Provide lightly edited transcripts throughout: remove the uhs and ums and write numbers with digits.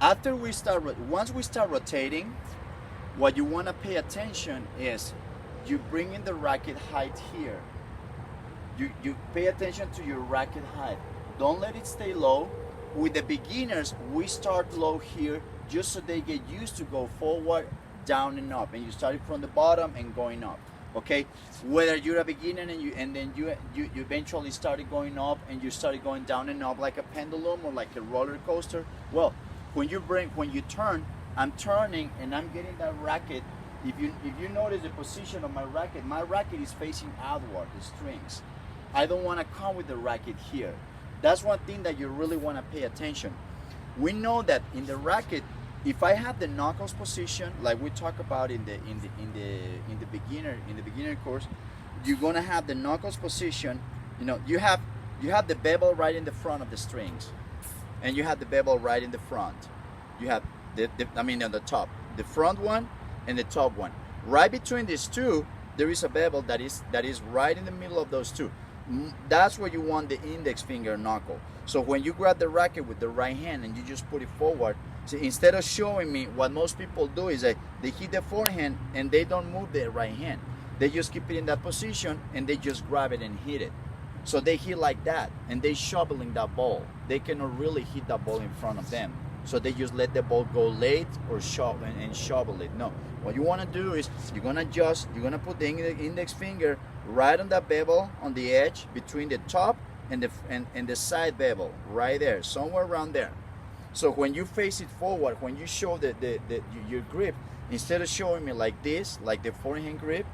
Once we start rotating, what you want to pay attention is you bring in the racket height here. You pay attention to your racket height. Don't let it stay low. With the beginners, we start low here just so they get used to go forward, down and up, and you start from the bottom and going up. Okay, whether you're a beginner and then you eventually started going up and you started going down and up like a pendulum or like a roller coaster. Well, when you turn, I'm turning and I'm getting that racket. If you notice the position of my racket is facing outward, the strings. I don't want to come with the racket here. That's one thing that you really want to pay attention. We know that in the racket, if I have the knuckles position, like we talk about in the beginner course, you're gonna have the knuckles position. You know, you have the bevel right in the front of the strings, and you have the bevel right in the front. You have on the top, the front one and the top one. Right between these two, there is a bevel that is right in the middle of those two. That's where you want the index finger knuckle. So when you grab the racket with the right hand and you just put it forward, see, instead of showing me, what most people do is they hit the forehand and they don't move their right hand. They just keep it in that position and they just grab it and hit it. So they hit like that and they shoveling that ball. They cannot really hit that ball in front of them. So they just let the ball go late or shovel it. No, what you want to do is you're gonna put the index finger right on that bevel on the edge between the top and the side bevel right there, somewhere around there. So when you face it forward, when you show your grip, instead of showing me like this, like the forehand grip,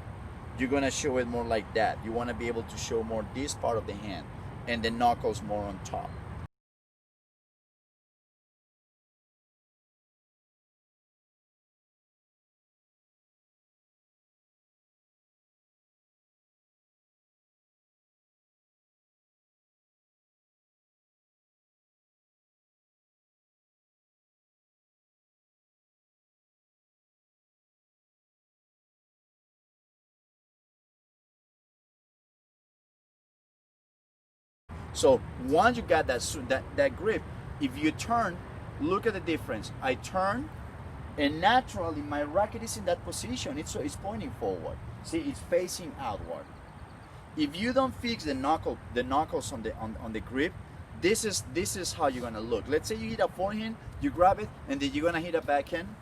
you're gonna show it more like that. You want to be able to show more this part of the hand and the knuckles more on top. So once you got that grip, if you turn, look at the difference. I turn, and naturally my racket is in that position. It's pointing forward. See, it's facing outward. If you don't fix the knuckles on the grip, this is how you're gonna look. Let's say you hit a forehand, you grab it, and then you're gonna hit a backhand.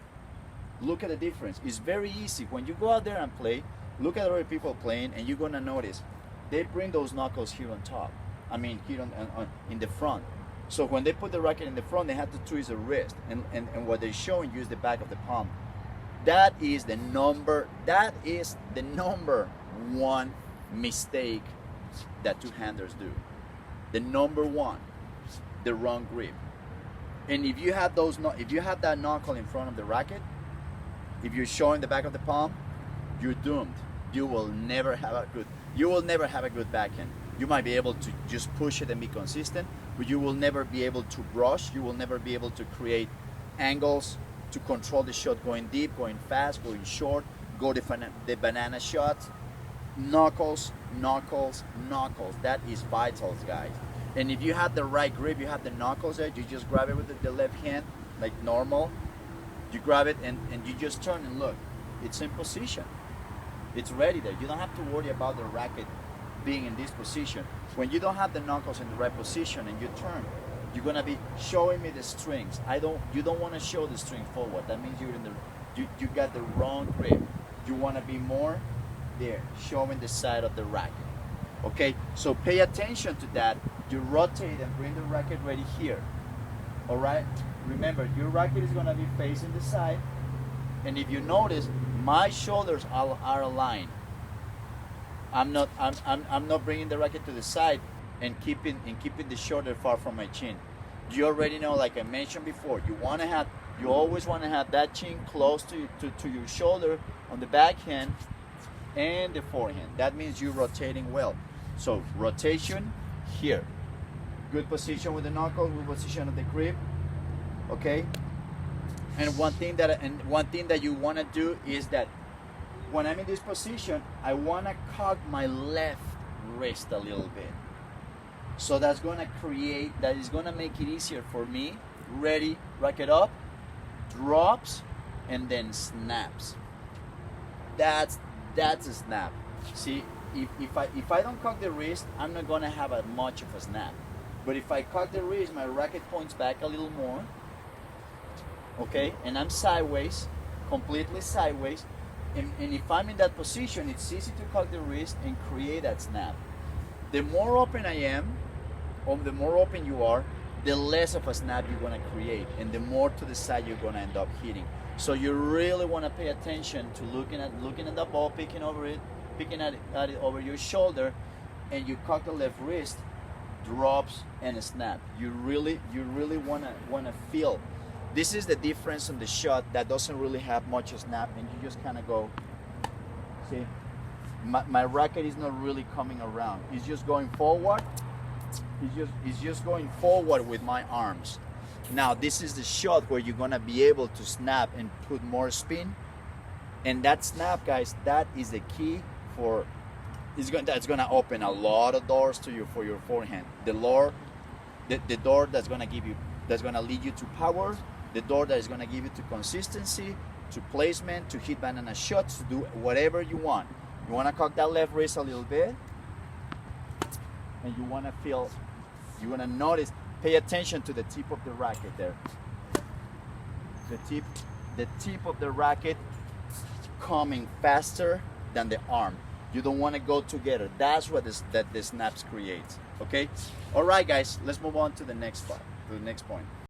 Look at the difference. It's very easy. When you go out there and play, look at other people playing, and you're gonna notice they bring those knuckles here on top. I mean, here in the front. So when they put the racket in the front, they have to twist the wrist, and what they're showing you is the back of the palm. That is the number one mistake that two-handers do. The number one, the wrong grip. And if you have that knuckle in front of the racket, if you're showing the back of the palm, you're doomed. You will never have a good backhand. You might be able to just push it and be consistent, but you will never be able to brush. You will never be able to create angles to control the shot going deep, going fast, going short, go the banana shot. Knuckles. That is vital, guys. And if you have the right grip, you have the knuckles there, you just grab it with the left hand, like normal. You grab it and you just turn and look. It's in position. It's ready there. You don't have to worry about the racket being in this position. When you don't have the knuckles in the right position and you turn, you're gonna be showing me the strings. You don't want to show the string forward. That means you got the wrong grip. You want to be more there, showing the side of the racket. Okay, so pay attention to that. You rotate and bring the racket ready here. All right. Remember, your racket is gonna be facing the side, and if you notice, my shoulders are aligned. I'm not bringing the racket to the side and keeping the shoulder far from my chin. You already know, like I mentioned before, you always want to have that chin close to your shoulder on the backhand and the forehand. That means you're rotating well. So rotation here, good position with the knuckles, good position of the grip. Okay. And one thing that you want to do is that when I'm in this position, I want to cock my left wrist a little bit. So that is going to make it easier for me. Ready, racket up, drops, and then snaps. That's a snap. See, if I don't cock the wrist, I'm not gonna have a much of a snap. But if I cock the wrist, my racket points back a little more. Okay, and I'm sideways, completely sideways. And if I'm in that position, it's easy to cock the wrist and create that snap. The more open I am, or the more open you are, the less of a snap you're gonna create, and the more to the side you're gonna end up hitting. So you really wanna pay attention to looking at the ball, picking at it over your shoulder, and you cock the left wrist, drops, and a snap. You really wanna feel. This is the difference on the shot that doesn't really have much of snap, and you just kind of go. See, my racket is not really coming around. It's just going forward. It's just going forward with my arms. Now this is the shot where you're gonna be able to snap and put more spin. And that snap, guys, that is the key for. That's gonna open a lot of doors to you for your forehand. The door that's gonna lead you to power. The door that is gonna give you to consistency, to placement, to hit banana shots, to do whatever you want. You wanna cock that left wrist a little bit, and you wanna notice, pay attention to the tip of the racket there. The tip of the racket coming faster than the arm. You don't wanna go together. That's what the snaps creates, okay? All right, guys, let's move on to the next part, to the next point.